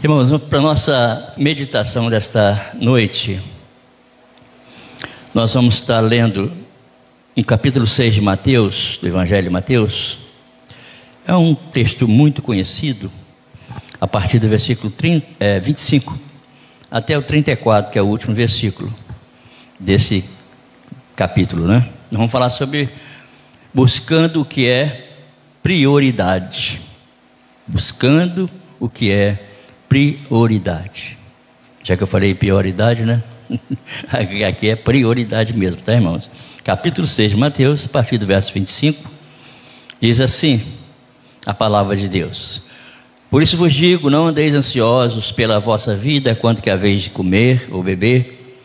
Irmãos, para a nossa meditação desta noite, nós vamos estar lendo em capítulo 6 de Mateus, do Evangelho de Mateus. É um texto muito conhecido, a partir do versículo 25 até o 34, que é o último versículo desse capítulo, né? Nós vamos falar sobre buscando o que é prioridade. Buscando o que é prioridade. Já que eu falei prioridade, né? Aqui é prioridade mesmo, tá, irmãos? Capítulo 6 de Mateus, a partir do verso 25, diz assim a palavra de Deus: Por isso vos digo, não andeis ansiosos pela vossa vida, quanto que haveis de comer ou beber,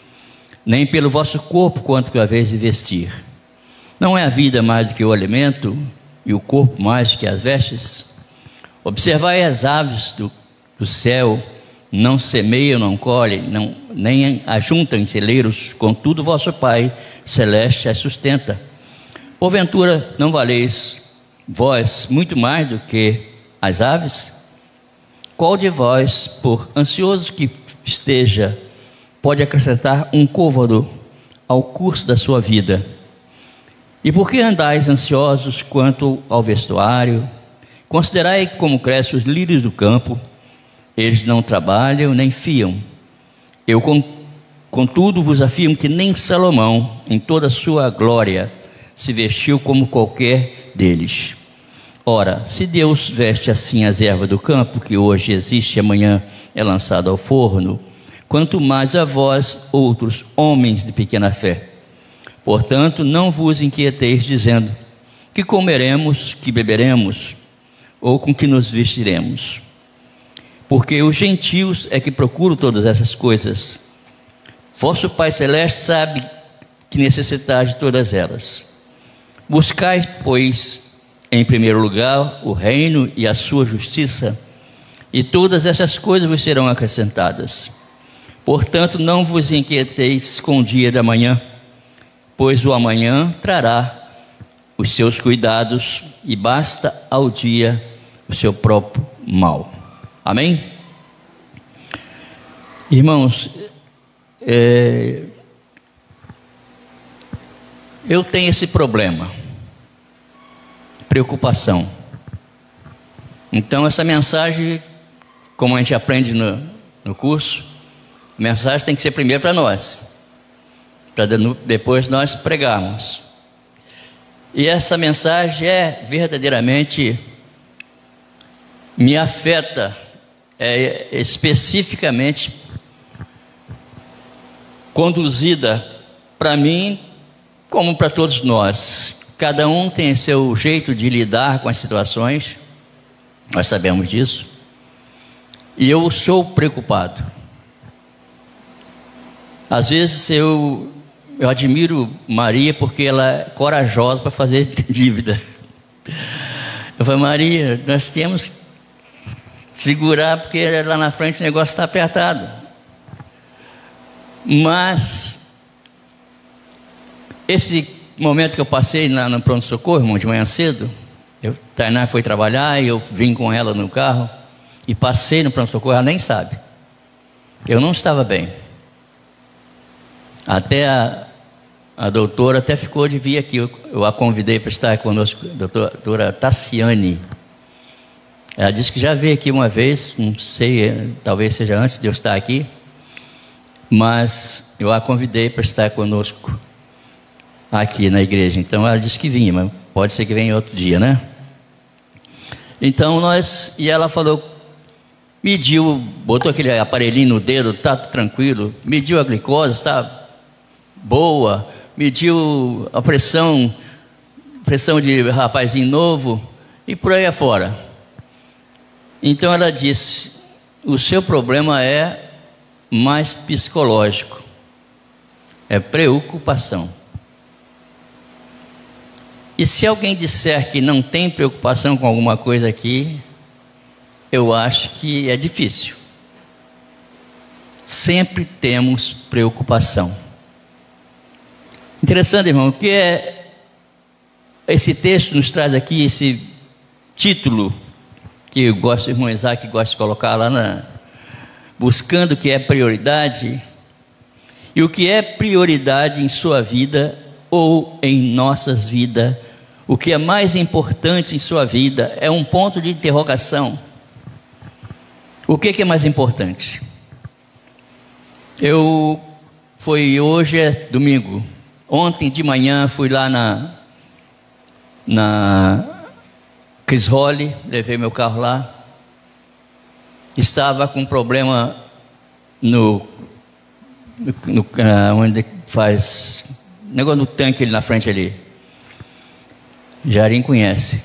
nem pelo vosso corpo, quanto que haveis de vestir. Não é a vida mais do que o alimento, e o corpo mais do que as vestes? Observai as aves do céu, não semeiam, não colhem, nem ajuntam em celeiros, contudo vosso Pai celeste as sustenta. Porventura não valeis vós muito mais do que as aves? Qual de vós, por ansioso que esteja, pode acrescentar um côvado ao curso da sua vida? E por que andais ansiosos quanto ao vestuário? Considerai como crescem os lírios do campo, eles não trabalham nem fiam. Eu, contudo, vos afirmo que nem Salomão, em toda a sua glória, se vestiu como qualquer deles. Ora, se Deus veste assim as ervas do campo, que hoje existe e amanhã é lançado ao forno, quanto mais a vós, outros homens de pequena fé. Portanto, não vos inquieteis dizendo, que comeremos, que beberemos, ou com que nos vestiremos? Porque os gentios é que procuram todas essas coisas. Vosso Pai Celeste sabe que necessitais de todas elas. Buscai, pois, em primeiro lugar, o reino e a sua justiça, e todas essas coisas vos serão acrescentadas. Portanto, não vos inquieteis com o dia da manhã, pois o amanhã trará os seus cuidados, e basta ao dia o seu próprio mal. Amém? Irmãos, eu tenho esse problema, preocupação. Então essa mensagem, como a gente aprende no curso, a mensagem tem que ser primeiro para nós, para depois nós pregarmos. E essa mensagem verdadeiramente me afeta, especificamente conduzida para mim, como para todos nós. Cada um tem seu jeito de lidar com as situações, nós sabemos disso, e eu sou preocupado. Às vezes eu admiro Maria porque ela é corajosa para fazer dívida. Eu falo, Maria, nós temos que segurar porque lá na frente o negócio está apertado. Mas esse momento que eu passei no pronto-socorro, irmão, de manhã cedo, Tainá foi trabalhar e eu vim com ela no carro e passei no pronto-socorro, ela nem sabe. Eu não estava bem. Até a doutora até ficou de vir aqui, eu a convidei para estar conosco, a doutora Tassiane. Ela disse que já veio aqui uma vez, não sei, talvez seja antes de eu estar aqui, mas eu a convidei para estar conosco aqui na igreja. Então ela disse que vinha, mas pode ser que venha outro dia, né? Então e ela falou, mediu, botou aquele aparelhinho no dedo, tá tranquilo, mediu a glicose, está boa, mediu a pressão de rapazinho novo e por aí afora. Então ela disse, o seu problema é mais psicológico, é preocupação. E se alguém disser que não tem preocupação com alguma coisa aqui, eu acho que é difícil. Sempre temos preocupação. Interessante, irmão, o que esse texto nos traz aqui, esse título que eu gosto, o irmão Isaac gosta de colocar lá buscando o que é prioridade, e o que é prioridade em sua vida ou em nossas vidas, o que é mais importante em sua vida, é um ponto de interrogação. O que é mais importante? Hoje é domingo, ontem de manhã fui lá na Chris Holly, levei meu carro lá, estava com problema onde faz negócio no tanque ali na frente ali. Jarim conhece,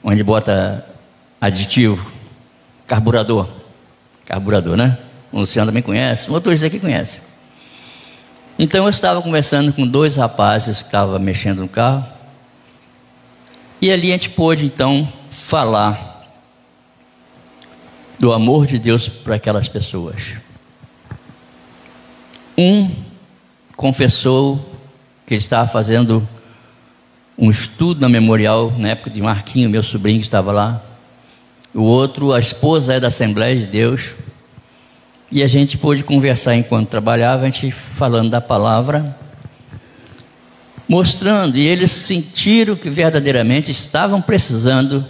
onde bota aditivo, carburador, né? O Luciano também conhece, o motorista aqui conhece. Então eu estava conversando com dois rapazes que estavam mexendo no carro, e ali a gente pôde então falar do amor de Deus para aquelas pessoas. Um confessou que estava fazendo um estudo na Memorial, na época de Marquinho, meu sobrinho que estava lá. O outro, a esposa é da Assembleia de Deus. E a gente pôde conversar enquanto trabalhava, a gente falando da palavra, mostrando, e eles sentiram que verdadeiramente estavam precisando.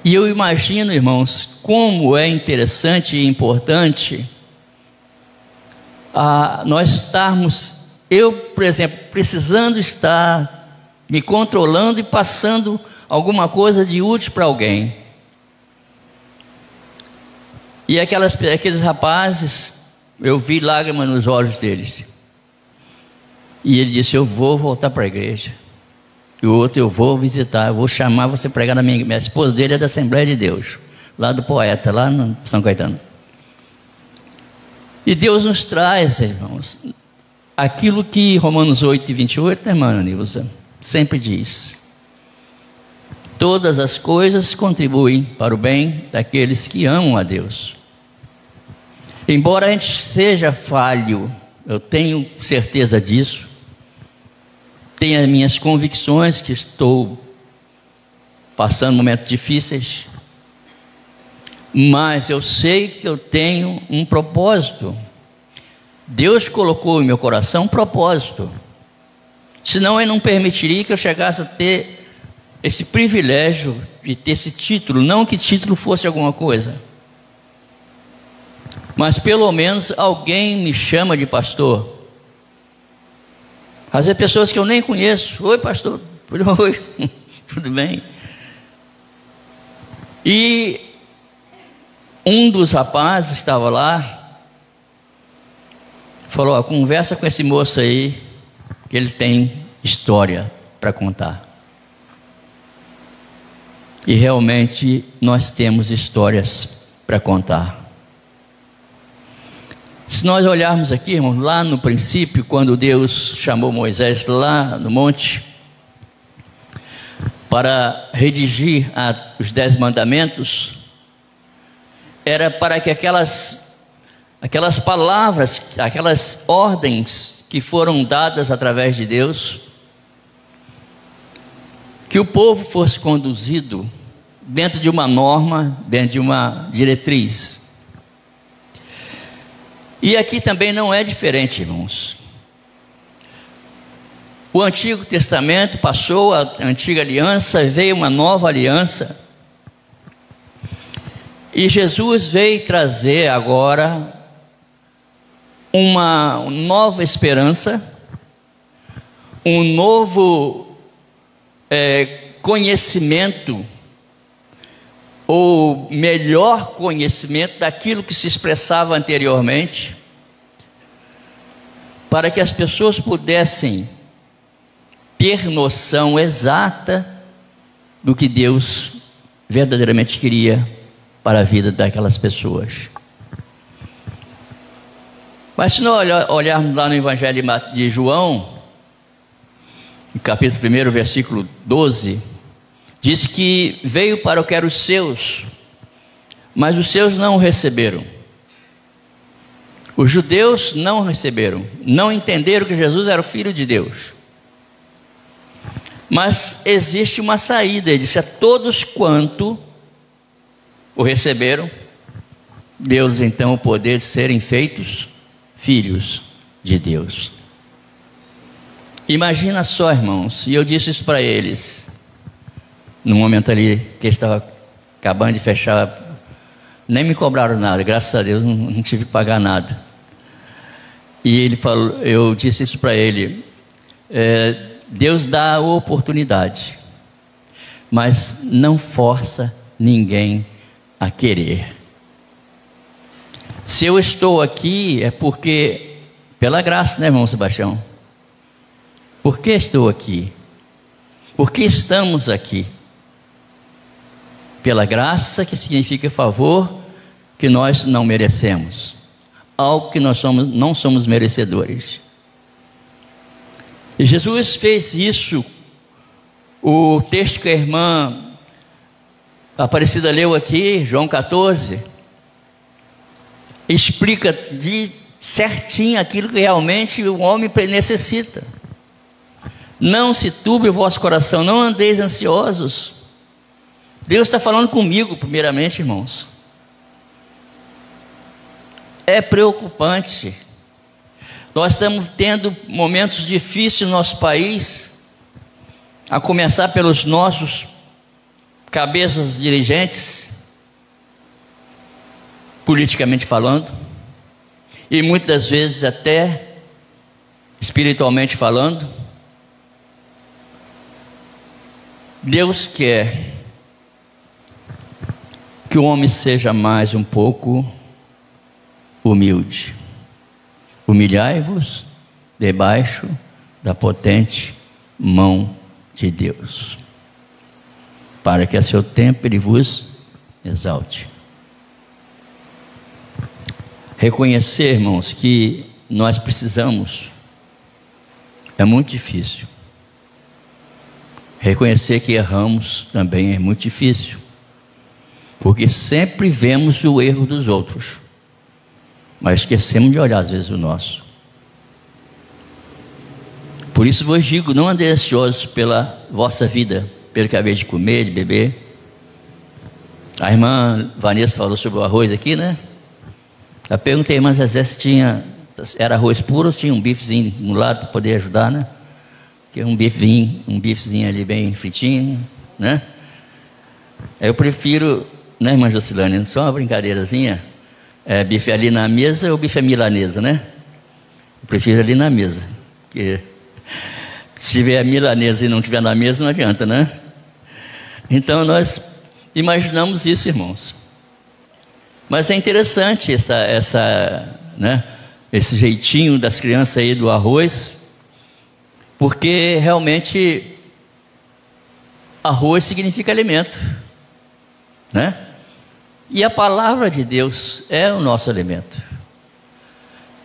E eu imagino, irmãos, como é interessante e importante nós estarmos, eu, por exemplo, precisando estar me controlando e passando alguma coisa de útil para alguém. E aqueles rapazes, eu vi lágrimas nos olhos deles. E ele disse: eu vou voltar para a igreja. E o outro: eu vou visitar, eu vou chamar você para pregar na minha esposa dele é da Assembleia de Deus, lá do Poeta, lá no São Caetano. E Deus nos traz, irmãos, aquilo que Romanos 8:28, irmã Nilza, sempre diz: todas as coisas contribuem para o bem daqueles que amam a Deus. Embora a gente seja falho, eu tenho certeza disso, tenho as minhas convicções que estou passando momentos difíceis, mas eu sei que eu tenho um propósito. Deus colocou em meu coração um propósito, senão Ele não permitiria que eu chegasse a ter esse privilégio de ter esse título. Não que título fosse alguma coisa, mas pelo menos alguém me chama de pastor. Às vezes pessoas que eu nem conheço: oi pastor, oi, tudo bem? E um dos rapazes que estava lá falou: conversa com esse moço aí, que ele tem história para contar. E realmente nós temos histórias para contar. Se nós olharmos aqui, irmãos, lá no princípio, quando Deus chamou Moisés lá no monte para redigir os 10 mandamentos, era para que aquelas palavras, aquelas ordens que foram dadas através de Deus, que o povo fosse conduzido dentro de uma norma, dentro de uma diretriz. E aqui também não é diferente, irmãos. O Antigo Testamento passou, a antiga aliança, veio uma nova aliança. E Jesus veio trazer agora uma nova esperança, um novo conhecimento, ou melhor conhecimento daquilo que se expressava anteriormente, para que as pessoas pudessem ter noção exata do que Deus verdadeiramente queria para a vida daquelas pessoas. Mas se nós olharmos lá no Evangelho de João, no capítulo 1, versículo 12, diz que veio para o que eram os seus, mas os seus não o receberam. Os judeus não o receberam, não entenderam que Jesus era o Filho de Deus. Mas existe uma saída. Ele disse: a todos quanto o receberam, deu-lhes então o poder de serem feitos filhos de Deus. Imagina só, irmãos, e eu disse isso para eles, no momento ali que eles estavam acabando de fechar, nem me cobraram nada, graças a Deus não tive que pagar nada. E ele falou, eu disse isso para ele, Deus dá a oportunidade, mas não força ninguém a querer. Se eu estou aqui é porque, pela graça, né, irmão Sebastião? Por que estou aqui? Por que estamos aqui? Pela graça, que significa favor que nós não merecemos, algo que nós não somos merecedores. E Jesus fez isso. O texto que a irmã Aparecida leu aqui, João 14, explica de certinho aquilo que realmente o homem necessita. Não se turbe o vosso coração, não andeis ansiosos. Deus está falando comigo, primeiramente, irmãos. É preocupante. Nós estamos tendo momentos difíceis no nosso país, a começar pelos nossos cabeças dirigentes, politicamente falando, e muitas vezes até espiritualmente falando. Deus quer que o homem seja mais um pouco humilde. Humilhai-vos debaixo da potente mão de Deus, para que a seu tempo Ele vos exalte. Reconhecer, irmãos, que nós precisamos, é muito difícil. Reconhecer que erramos também é muito difícil, porque sempre vemos o erro dos outros, mas esquecemos de olhar às vezes o nosso. Por isso vos digo, não andeis ansiosos pela vossa vida, pelo que haver de comer, de beber. A irmã Vanessa falou sobre o arroz aqui, né? Eu perguntei, mas às vezes era arroz puro ou tinha um bifezinho no lado para poder ajudar, né? Que é um bifezinho ali bem fritinho, né? Eu prefiro, né, irmã Jocilane, só uma brincadeirazinha, bife ali na mesa ou bife à milanesa, né? Eu prefiro ali na mesa, porque se tiver a milanesa e não tiver na mesa, não adianta, né? Então nós imaginamos isso, irmãos. Mas é interessante esse jeitinho das crianças aí do arroz, porque realmente arroz significa alimento, né? E a palavra de Deus é o nosso alimento.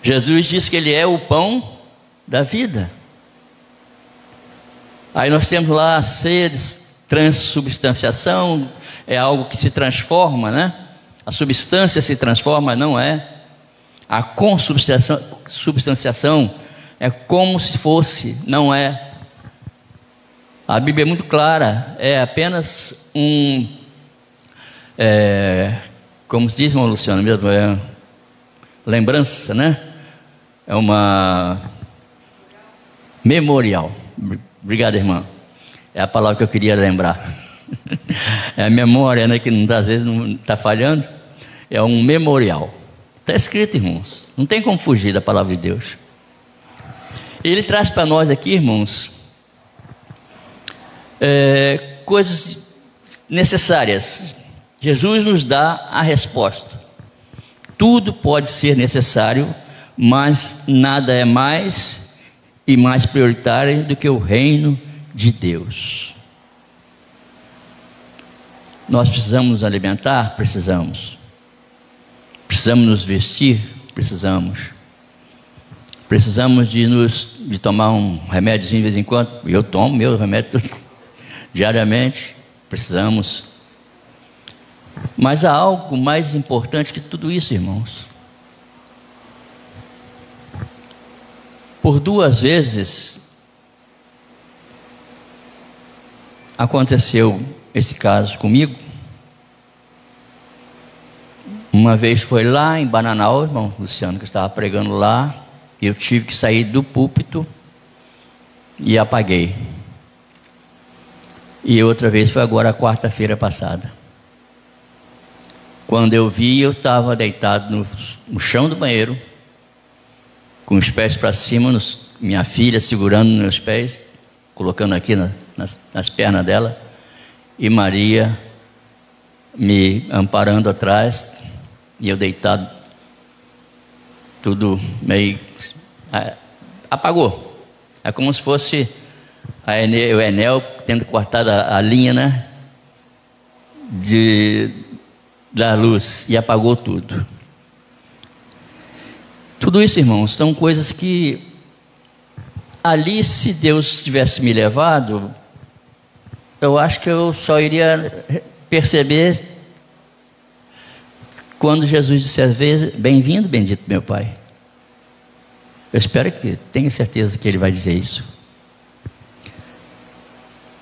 Jesus diz que Ele é o pão da vida. Aí nós temos lá a transubstanciação, é algo que se transforma, né? A substância se transforma, não é? A consubstanciação é como se fosse, não é? A Bíblia é muito clara, é apenas como se diz, irmão Luciano mesmo, lembrança, né? É uma memorial. Obrigado, irmã. É a palavra que eu queria lembrar. É a memória, né, que às vezes não está falhando. É um memorial. Está escrito, irmãos. Não tem como fugir da palavra de Deus. Ele traz para nós aqui, irmãos, coisas necessárias. Jesus nos dá a resposta. Tudo pode ser necessário, mas nada é mais e mais prioritário do que o reino de Deus. Nós precisamos nos alimentar? Precisamos. Precisamos nos vestir? Precisamos. Precisamos de tomar um remédiozinho de vez em quando? Eu tomo meu remédio diariamente. Precisamos. Mas há algo mais importante que tudo isso, irmãos. Por 2 vezes aconteceu esse caso comigo. Uma vez foi lá em Bananal, irmão Luciano, que estava pregando lá, e eu tive que sair do púlpito e apaguei. E outra vez foi agora, quarta-feira passada. Quando eu vi, eu estava deitado no chão do banheiro, com os pés para cima, minha filha segurando meus pés, colocando aqui nas pernas dela, e Maria me amparando atrás, e eu deitado, tudo meio... apagou. É como se fosse o Enel tendo cortado a linha, né, da luz, e apagou tudo. Tudo isso, irmãos, são coisas que ali, se Deus tivesse me levado, eu acho que eu só iria perceber quando Jesus dissesse: bem-vindo, bendito meu Pai. Eu espero que tenha certeza que Ele vai dizer isso.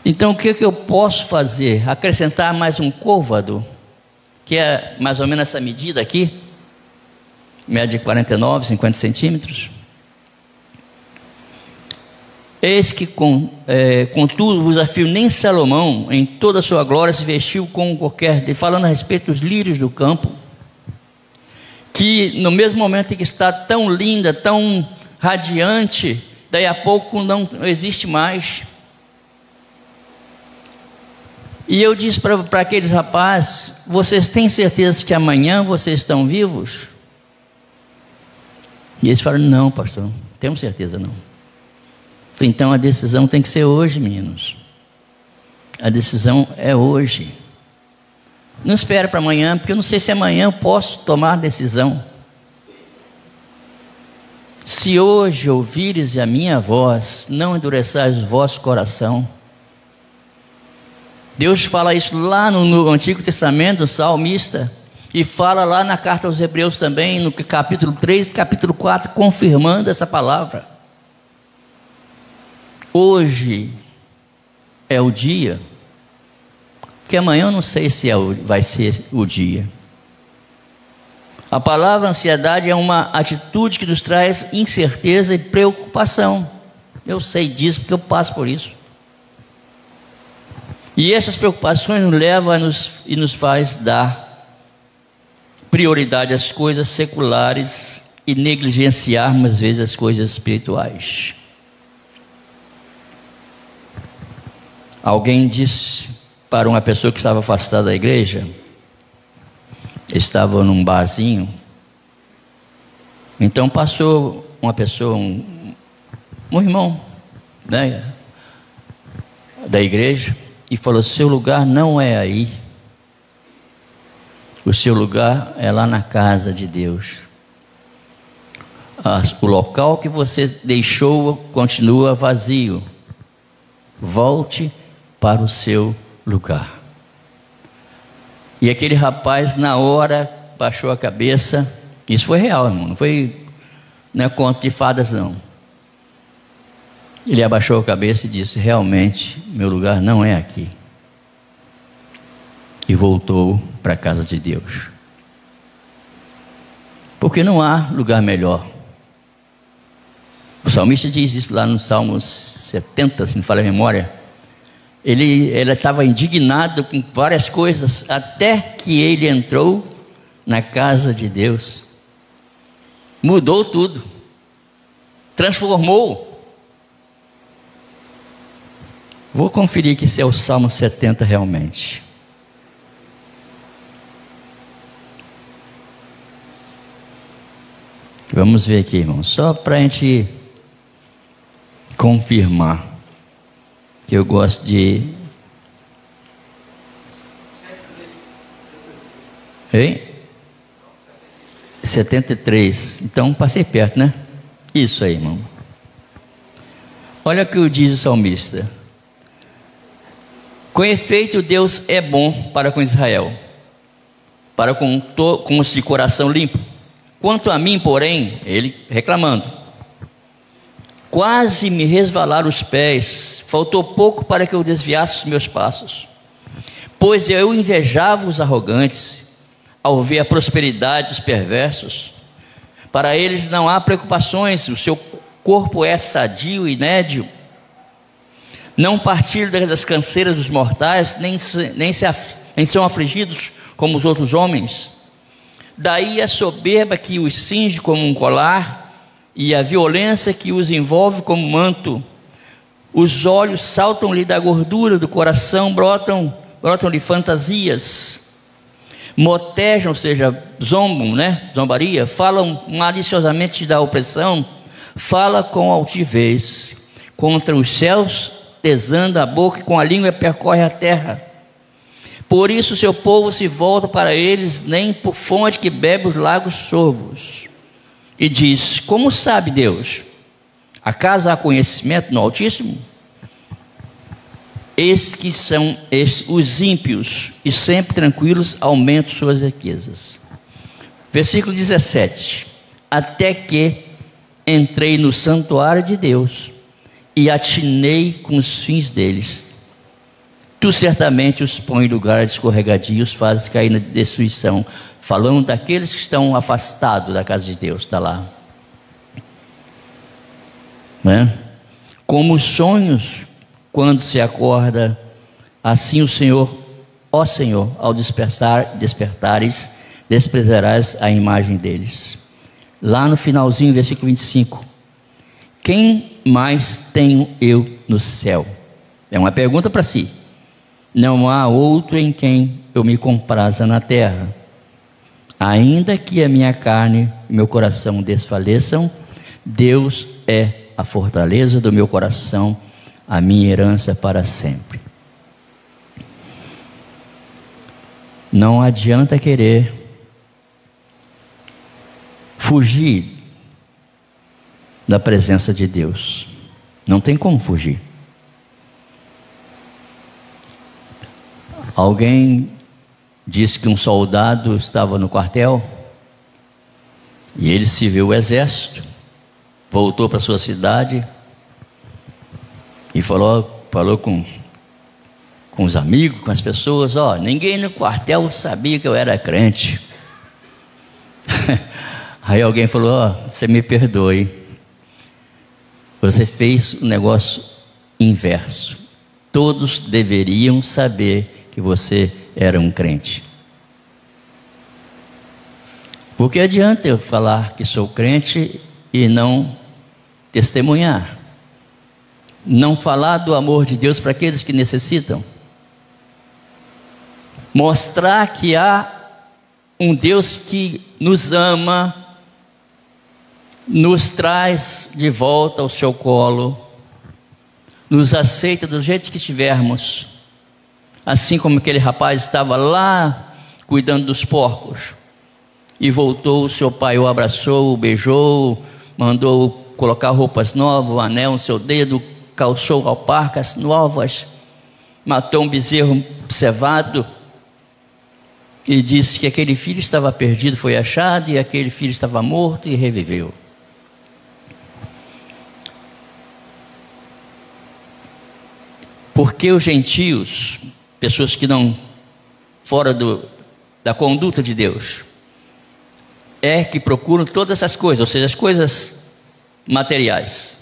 Então, o que eu posso fazer? Acrescentar mais um côvado, que é mais ou menos essa medida aqui, mede 49, 50 centímetros. Eis que, contudo, vos afirmo, nem Salomão, em toda a sua glória, se vestiu como qualquer, falando a respeito dos lírios do campo, que no mesmo momento em que está tão linda, tão radiante, daí a pouco não existe mais. E eu disse para aqueles rapazes: vocês têm certeza que amanhã vocês estão vivos? E eles falaram: não, pastor, não temos certeza não. Falei: então a decisão tem que ser hoje, meninos. A decisão é hoje. Não espere para amanhã, porque eu não sei se amanhã eu posso tomar a decisão. Se hoje ouvires a minha voz, não endureçais o vosso coração. Deus fala isso lá no Antigo Testamento, no salmista, e fala lá na carta aos Hebreus também, no capítulo 3 e capítulo 4, confirmando essa palavra. Hoje é o dia, que amanhã eu não sei se vai ser o dia. A palavra ansiedade é uma atitude que nos traz incerteza e preocupação. Eu sei disso porque eu passo por isso. E essas preocupações nos levam e nos faz dar prioridade às coisas seculares e negligenciarmos às vezes as coisas espirituais. Alguém disse para uma pessoa que estava afastada da igreja, estava num barzinho, então passou uma pessoa, um irmão, né, da igreja, e falou: seu lugar não é aí, o seu lugar é lá na casa de Deus. O local que você deixou continua vazio, volte para o seu lugar. E aquele rapaz na hora baixou a cabeça. Isso foi real, irmão, não foi conto de fadas não. Ele abaixou a cabeça e disse: realmente meu lugar não é aqui. E voltou para a casa de Deus, porque não há lugar melhor. O salmista diz isso lá no Salmo 70, se não falha a memória. Ele estava indignado com várias coisas, até que ele entrou na casa de Deus. Mudou tudo, transformou. Vou conferir que esse é o Salmo 70 realmente. Vamos ver aqui, irmão, só para a gente confirmar. Que eu gosto de... Hein? 73. Então passei perto, né? Isso aí, irmão. Olha o que diz o salmista: com efeito Deus é bom para com Israel, para com os de coração limpo. Quanto a mim, porém, ele reclamando, quase me resvalaram os pés, faltou pouco para que eu desviasse os meus passos. Pois eu invejava os arrogantes, ao ver a prosperidade dos perversos. Para eles não há preocupações, o seu corpo é sadio e nédio. Não partilham das canseiras dos mortais, nem são afligidos como os outros homens. Daí a soberba que os cinge como um colar, e a violência que os envolve como manto. Os olhos saltam-lhe da gordura do coração, brotam-lhe fantasias. Motejam, ou seja, zombam, zombaria, falam maliciosamente da opressão, fala com altivez contra os céus, pesando a boca, e com a língua percorre a terra. Por isso seu povo se volta para eles, nem por fonte que bebe os lagos sorvos. E diz: como sabe Deus? Acaso há conhecimento no Altíssimo? Eis que são os ímpios, e sempre tranquilos aumentam suas riquezas. Versículo 17: até que entrei no santuário de Deus, e atinei com os fins deles. Tu certamente os põe em lugares escorregadios, fazes cair na destruição. Falando daqueles que estão afastados da casa de Deus, está lá. Como os sonhos, quando se acorda, assim o Senhor, ó Senhor, ao despertares, desprezarás a imagem deles. Lá no finalzinho, versículo 25: quem mais tenho eu no céu? É uma pergunta para si. Não há outro em quem eu me compraza na terra. Ainda que a minha carne e meu coração desfaleçam, Deus é a fortaleza do meu coração, a minha herança para sempre. Não adianta querer fugir da presença de Deus. Não tem como fugir. Alguém disse que um soldado estava no quartel e ele se viu o exército, voltou para sua cidade e falou com os amigos, com as pessoas: ninguém no quartel sabia que eu era crente. Aí alguém falou: você me perdoe, você fez um negócio inverso. Todos deveriam saber que você era um crente. Porque adianta eu falar que sou crente e não testemunhar, não falar do amor de Deus para aqueles que necessitam, mostrar que há um Deus que nos ama, nos traz de volta ao seu colo, nos aceita do jeito que estivermos, assim como aquele rapaz estava lá cuidando dos porcos e voltou, o seu pai o abraçou, o beijou, mandou colocar roupas novas, um anel no seu dedo, calçou alparcas novas, matou um bezerro cevado e disse que aquele filho estava perdido, foi achado, e aquele filho estava morto e reviveu. Porque os gentios, pessoas que não, fora da conduta de Deus, que procuram todas essas coisas, ou seja, as coisas materiais.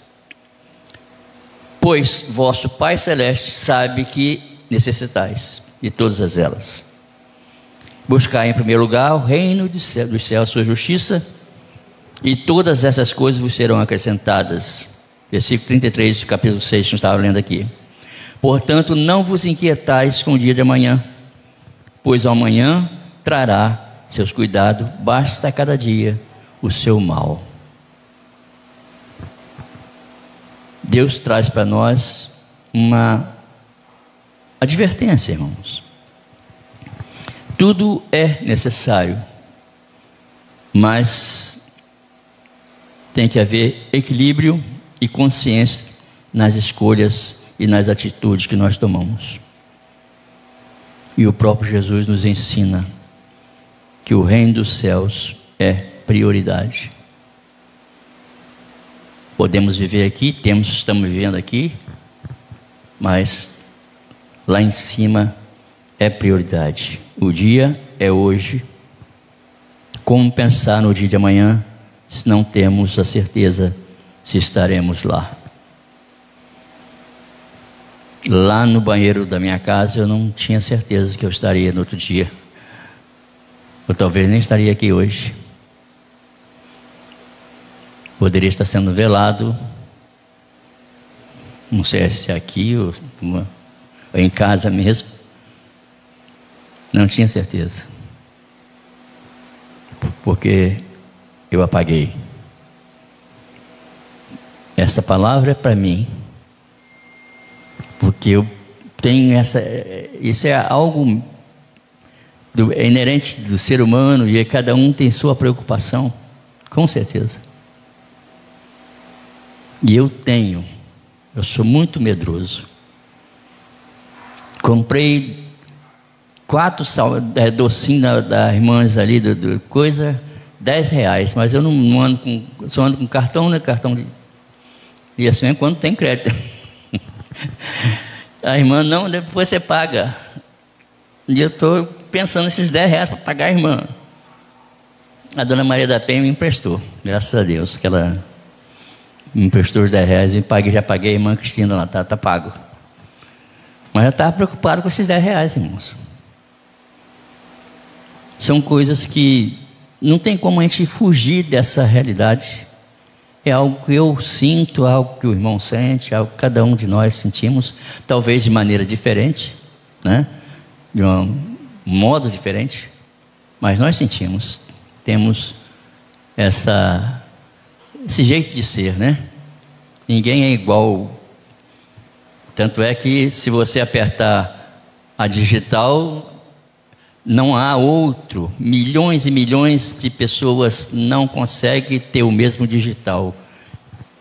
Pois vosso Pai Celeste sabe que necessitais de todas elas. Buscai em primeiro lugar o reino dos céus, a sua justiça, e todas essas coisas vos serão acrescentadas. Versículo 33 do capítulo 6, que eu estava lendo aqui. Portanto, não vos inquietais com o dia de amanhã, pois o amanhã trará seus cuidados, basta a cada dia o seu mal. Deus traz para nós uma advertência, irmãos. Tudo é necessário, mas tem que haver equilíbrio e consciência nas escolhas e nas atitudes que nós tomamos. E o próprio Jesus nos ensina que o reino dos céus é prioridade. Podemos viver aqui, estamos vivendo aqui, mas lá em cima é prioridade. O dia é hoje, Como pensar no dia de amanhã se não temos a certeza se estaremos lá? Lá no banheiro da minha casa eu não tinha certeza que eu estaria no outro dia. Eu talvez nem estaria aqui hoje. Poderia estar sendo velado, não sei se é aqui ou em casa mesmo. Não tinha certeza, porque eu apaguei. Esta palavra é para mim, porque eu tenho isso é algo é inerente do ser humano, e cada um tem sua preocupação, com certeza. E eu sou muito medroso. Comprei 4 docinhos da irmãs ali, coisa, R$10, mas eu não ando com, só ando com cartão, né? Cartão de, e assim é quando tem crédito. A irmã, não, depois você paga. E eu estou pensando nesses R$10 para pagar a irmã. A dona Maria da Penha me emprestou, graças a Deus, que ela me emprestou os R$10 e já paguei a irmã Cristina lá, tá pago. Mas eu estava preocupado com esses R$10, irmãos. São coisas que não tem como a gente fugir dessa realidade. É algo que eu sinto, algo que o irmão sente, algo que cada um de nós sentimos, talvez de maneira diferente, né? De um modo diferente, mas nós sentimos, temos esse jeito de ser, né? Ninguém é igual. Tanto é que se você apertar a digital, não há outro. Milhões e milhões de pessoas não conseguem ter o mesmo digital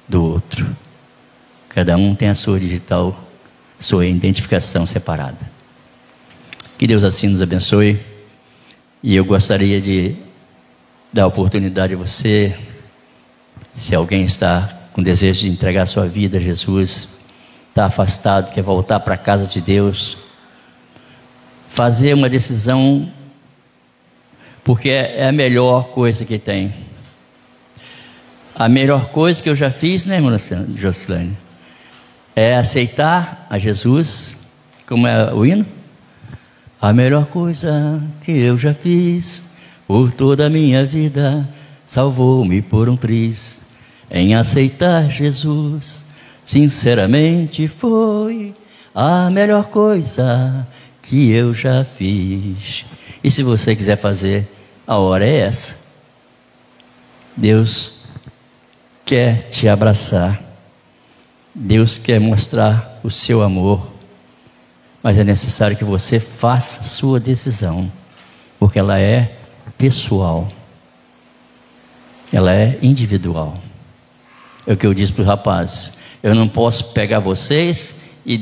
do outro. Cada um tem a sua digital, sua identificação separada. Que Deus assim nos abençoe. E eu gostaria de dar a oportunidade a você, se alguém está com desejo de entregar a sua vida a Jesus, está afastado, quer voltar para a casa de Deus, fazer uma decisão, porque é a melhor coisa que tem. A melhor coisa que eu já fiz, né, irmã Jocelane, é aceitar a Jesus, como é o hino? A melhor coisa que eu já fiz por toda a minha vida, salvou-me por um triz. Em aceitar Jesus, sinceramente foi a melhor coisa que eu já fiz. E se você quiser fazer, a hora é essa. Deus quer te abraçar. Deus quer mostrar o seu amor. Mas é necessário que você faça a sua decisão, porque ela é pessoal. Ela é individual. É o que eu disse para os rapazes. Eu não posso pegar vocês e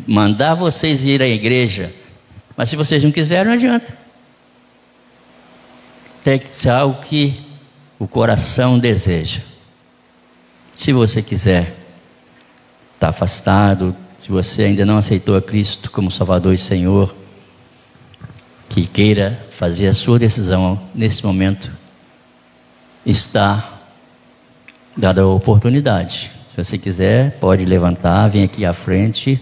mandar vocês ir à igreja, mas se vocês não quiserem, não adianta. Tem que ser algo que o coração deseja. Se você quiser, está afastado, se você ainda não aceitou a Cristo como Salvador e Senhor, que queira fazer a sua decisão nesse momento, está dada a oportunidade. Se você quiser, pode levantar, vem aqui à frente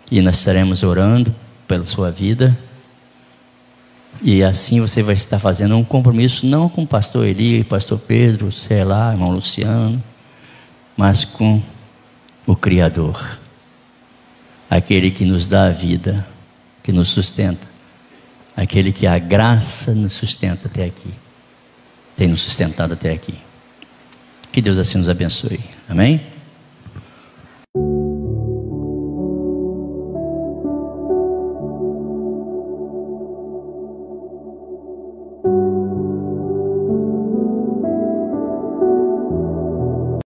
e nós estaremos orando pela sua vida. E assim você vai estar fazendo um compromisso, não com o pastor Eli, pastor Pedro, sei lá, irmão Luciano, mas com o Criador, aquele que nos dá a vida, que nos sustenta, aquele que a graça nos sustenta até aqui, tem nos sustentado até aqui. Que Deus assim nos abençoe. Amém?